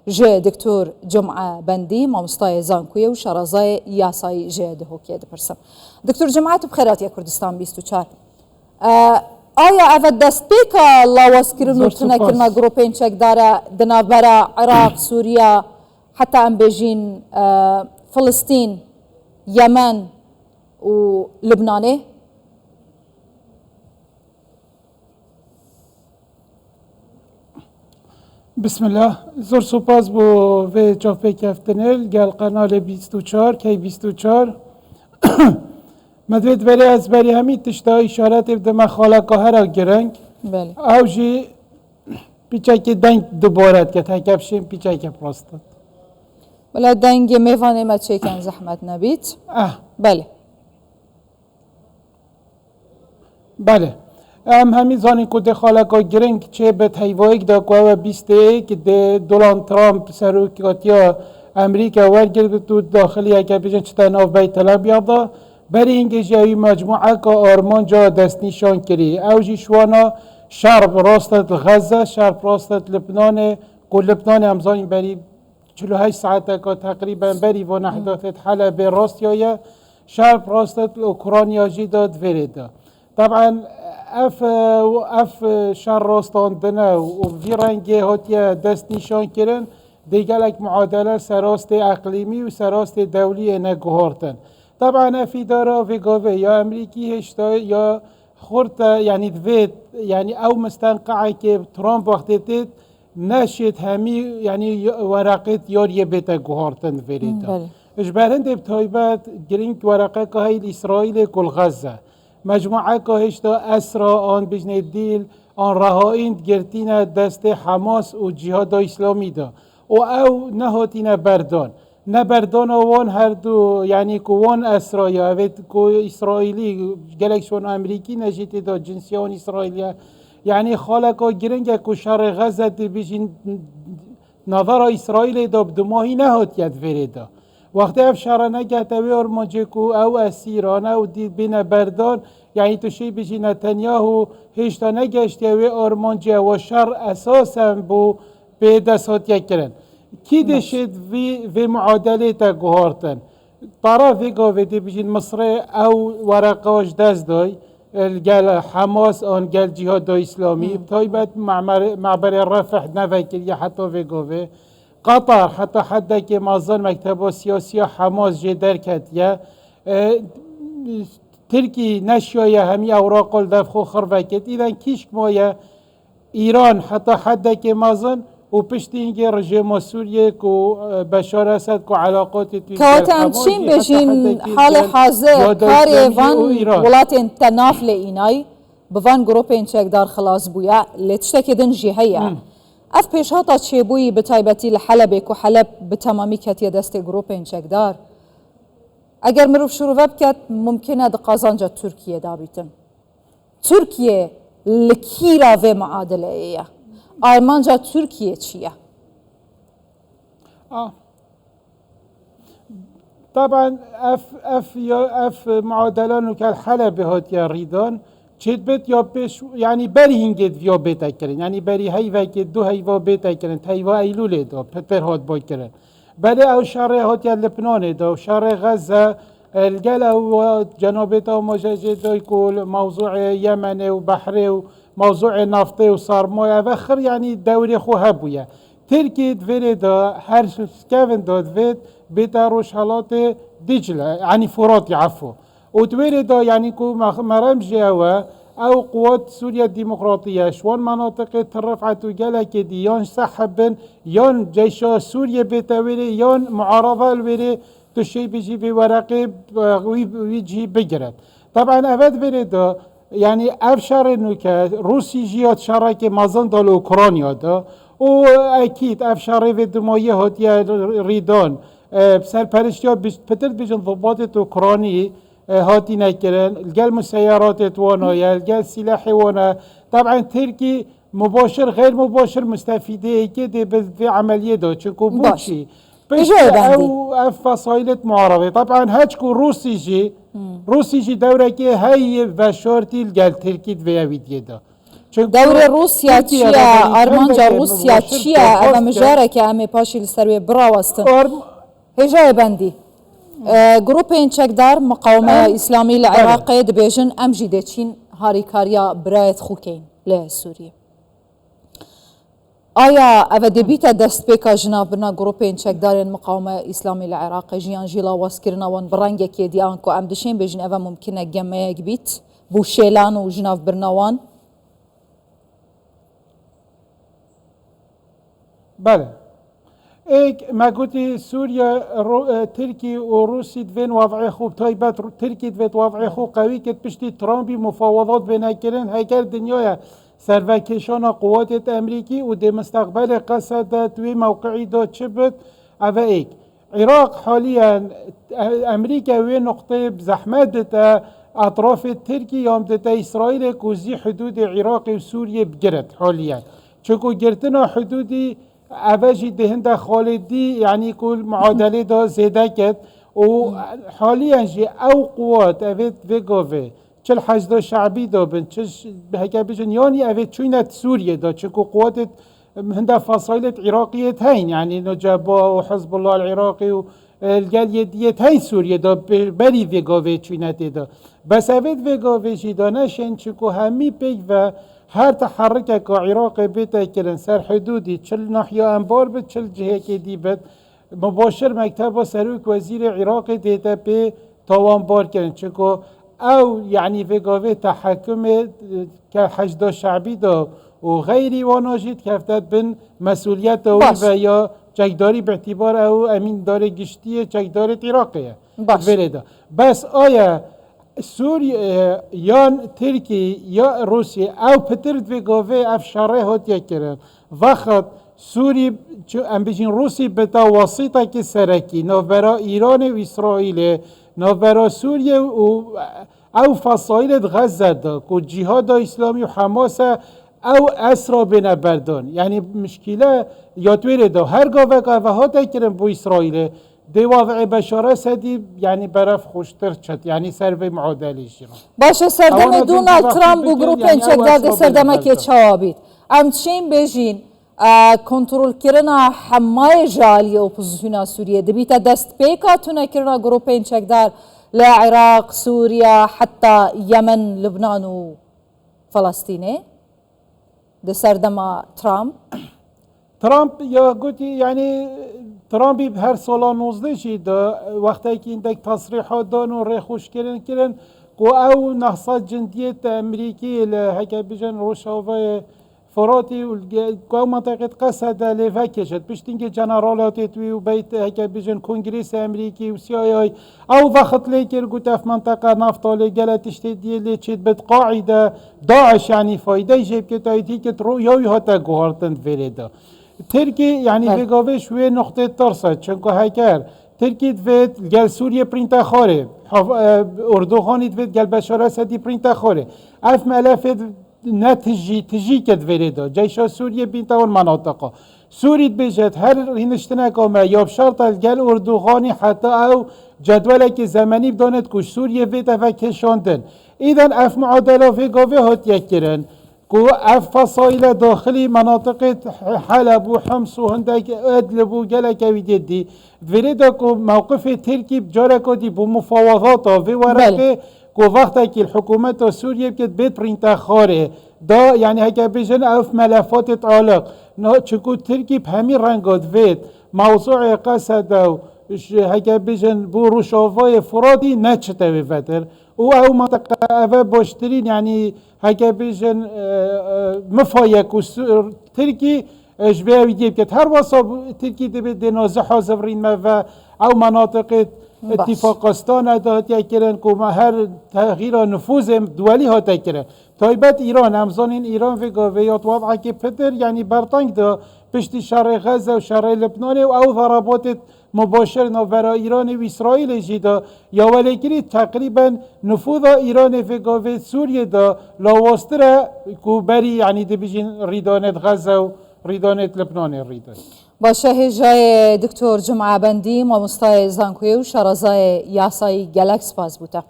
جه دکتور جمعه بندی مامستای زانکویه و شارازای یاسای جه دهوکیه دپرسم. دکتور جمعه تو بخیرات یا کردستان 24. آیا اول دست بیکا لاواز کرن و تنکرنا گروپین چک داره دنابرا عراق سوریا حتی ام بجین فلسطین یمن و لبنانه؟ بسم الله زور سپاس بو و چاپه کفتنل گل قنال 24 کی 24 مدوید بری از بری همی تشتا اشارت افدما خالقه هر گرنگ او جی پیچه که دنگ دوبارد که تکبشیم پیچه که پراستد بله دنگ میوانه ما چه کن زحمت نبید بله همین زانی که دخالقه گرنگ چه به تیوایک دا قوه 21 که دونالد ترامپ سروکاتیا امریکا ورگرد تو داخلی که بیشتر چه ناو بیت الابیض بری اینکه جایی مجموعه که آرمان جا دست نشان کری اوجی شوانا شرب راستت غزه شرب راستت لبنان قول لبنان همزانی بری 48 ساعت که تقریبا بری و نحدثت حلب راستیایه شرب راستت اوکراینیا جی داد ورده طبعا اف شر راستان دنه و وی رنگی هاتیه دست نشان کرن دیگلک معادله سراست اقلیمی و سراست دولی نگهارتن طبعا افی داره وگاوه یا امریکی هشتا یا خورت یعنی دوید یعنی او مستنقعه که ترامپ وقتی دید نشید همی یعنی ورقت یاریه بیتا گهارتن وریده اجبارند ابتایبت گرینگ ورقه که هیل اسرائیل کل غزه مجموعه که هشتا اسرا آن بجنه دیل آن رهایند گرتین دست حماس و جهاد اسلامی دا و او نهاتین بردان وان هر دو یعنی که وان اسرائیل اوید که اسرائیلی گلکشون امریکی نجیتی دا جنسیان اسرائیلی یعنی خالقا گرنگ که شر غزه دی بیشین نظر اسرائیل دا بدماهی نهاتیت وریده وقتی اف شر نگهت اوی ارمانجه که او اسیرانه و دید بین بردان یعنی تو شی بیشی نتانیاهو هشتا نگشتی اوی ارمانجه و شر اساسا بو به دست کرن کی دشید وی معادله تا گهارتن طرفی گاوه دی بیشین مصر او ورقاش دست دای گل حماس آن گل جهاد اسلامی تایبت معبر رفح نفکر یا حتی وی گاوه قطر حتی حد که مازن مکتب سیاسی حماس جدر کد یا ترکی نشیایه همی اوراق الدفخو خروکت ایدن کیشک مایه ایران حتی حد که مازن و پشت اینکه رژیم سوریه که بشار اسد که علاقات کاتم چین بشین حال حاضر کاری وان ولات تنافل اینای بوان گروپ چکدار خلاص بویا لتشتکی دن جهیه اف پیشاتا چه بویی به تایبتی لحلب که حلب به تمامی کتی دست گروپ چکدار اگر مروف شروع بکت ممکنه ده قازانجا ترکیه دابیتن ترکیه لکیرا و معادله ایه آلمانجا ترکیه چیه؟ طبعا اف معادلانو که حلب هات یا ریدان چید بیت یا پیش یعنی بری هنگید یا بیتا کرن یعنی بری هیوه که دو هیوه بیتا کرن هیوه ایلوله دا پتر هات با کرن بله او شر هات یا لبنانه دا شر غزه الگل او جنابتا مجاجه دای کل موضوع یمن و بحره و موضوع نفته و سرمایه و خر یعنی دوری خواه بویه ترکی دوری دا هر شکوین داد وید بیتا روش حالات دیجله یعنی فرات عفو و دوری دا یعنی که مرم جاوه او قوات سوریا ديمقراطية شوان مناطق ترفعت وقالها كدي يان سحبن يان جيش سوريا بتاويري يان معارضة الويري تشي بيجي بورقه ويجي بجرد طبعا افاد بريدا يعني افشار انه روسي جيات شراك مازن دال اوكرانيا دا و اكيد افشار في دمايه هاتيا ريدان سرپرشتیا پتر بیشن ضباط اوکراینی هاتی نکردن الجل مسيرات توانا یا الجل سلاح وانا طبعا تركي مباشر غير مباشر مستفيده كده بعمليه ده چونكو بوشي بس او فصائل معارضه طبعا هاتشكو روسي جي دوره كي هاي وشارتي الجل تركي دويا ده دور روسيا تشيا أرمانجا روسيا تشيا أما مجارك أمي باشي لسروي براوستن هجاي بندي جروبين تشكدار مقاومة إسلامي العراقي دبيجن أم جيدتشين هاريكاريا برايت خوكين لسوريا آیا اوه دبیتا دست پیکا جناب بنا گروپین چکدارین مقاومه اسلامی العراقی جیان جیلا واسکرنا وان برنگه که دیان که ام دشین بجن اوه ممکنه گمه یک بیت بو شیلان و جناب برنوان؟ بله ایک مگوتی سوریا ترکی و روسی دوین وضع خوب تایبت ترکی دوید وضع خوب قوی که پشتی ترامپی مفاوضات بنکرن هکر دنیای سروکشان قوات امریکی و ده مستقبل قصد توی موقعی دا چه بود اوه ایک عراق حاليا امريكا وين نقطه بزحمات دتا اطراف تركيا يوم دتا اسرائيل كوزي حدود العراق وسوريا بجرت حاليا چكو جرتنا حدودي اوجي دهنده خالدي يعني كل معادله دا زياده كت وحاليا جي او قوات اوت فيغوفي چل حشد شعبي دا بن چش بهكا بجن يعني اوت چوينت سوريا دا چكو قوات هنده فصائل عراقية هين يعني نجابا وحزب الله العراقي والقال يديت هين سوريا دا بري فيغوفي چوينت دا بس اوت فيغوفي جي دا نشن چكو همي بيك و هر تحرك كعراق بيتا كرن سر حدودي چل ناحية انبار بد چل جهه كي دي بد مباشر مكتب سروك وزير عراق ديتا بي تاوان بار كرن چكو او يعني فيغوفي تحكم كحشد شعبي دا وغيري واناجيد كفتت بن مسؤوليات و يا جاكداري باعتبار او امين دار گشتي جاكداري عراقية بس آيا سوريا يان تركي يا روسيا او پترد فيغوفي اف شاره هات يكرن وقت سوري ام بيجين روسي بتا واسطة كي سركي نوبرا ايران و اسرائيل نوبرا سوريا او فصائل غزة دا كو جهاد اسلامي و حماس او اسرا بنا بردان يعني مشكلة ياتوير دا هر گاوه گاوه هات يكرن بو اسرائيل دي وضع بشارة سدي يعني برف خوشتر چت يعني سرو معادلة جيران باشه سردم دونالد ترامپ و گروپین چکدار سردمه که چوابید ام تشين بيجين كنترول كرنا حماية جالية اوبوزيسيون سوريا دبيتا دست بيكا تونا كرنا جروبين چكدار لعراق سوريا حتى يمن لبنان و فلسطين ده سردما ترامپ يا قلتي يعني ترامپی هر سال 19 شي دا وقتی که این تصریحات دان و رخوش کردن کو او نهضت جندیت امریکی لهکه بجن روشاوه فراتی و کو منطقه قصد لیفه کشد پشتین که جنرالات توی و بیت هکه بجن کنگریس امریکی و CIA او وقت لیکر گوت اف منطقه نفتالی گلتشت دیلی چید بد قاعده داعش يعني فایده جیب که تایتی که رویاوی هاتا گوهارتن فرده تركي يعني بيقابل شوية نقطة ترصد چونكو هكر تركي دفت قال سوريا برينتا خاري اردوغاني دفت قال بشار اسدي برينتا خاري اف ملافت تجي كدفريدا جيش سوريا بينتا والمناطق سوري بيجت هر هنشتناك ما ياب شرط قال اردوغاني حتى او جدولك زمني بدانت كوش سوريا فيتا فكشاندن اذا اف معادلة في قاوي هات يكرن كو اف فصائل داخلي مناطق حلب وحمص وهندك ادلب وجلك ويدي فريدا كو موقف تركي بجاركو دي بمفاوضات في ورقه كو وقتك الحكومه سوريا بكت بيت برينتا خاري دا يعني هكا بيجن اف ملفات تعلق چكو تركي بهمي رنگات فيت موضوع قصد هكا بيجن بو روشاوای فرادي نچته فتر او منطقه اوه باشترين يعني هكا بيجن مفايك تركي جبه ويديب كت هر وصاب تركي دبي دينازه حاضرين ما او مناطق اتفاقستان دهات يكرن كوما هر تغيير نفوذ دولي هات يكرن تايبت ايران همزانين ايران في قاويات وضعه كي بتر يعني برطنگ ده پشتی شرق غزه و شرق لبنان و او ضربات مباشر نوبرا ایران و اسرائیل جدا یا ولیکن تقریبا نفوذ ایران في قاوه سوریه دا لاواستره کو بری يعني دبیجین ریدانت غزه و ریدانت لبنان ریدان باشه هجای دکتر جمعه بندی مامستای زانکوی و شرازای یاسای گلکس باز بوده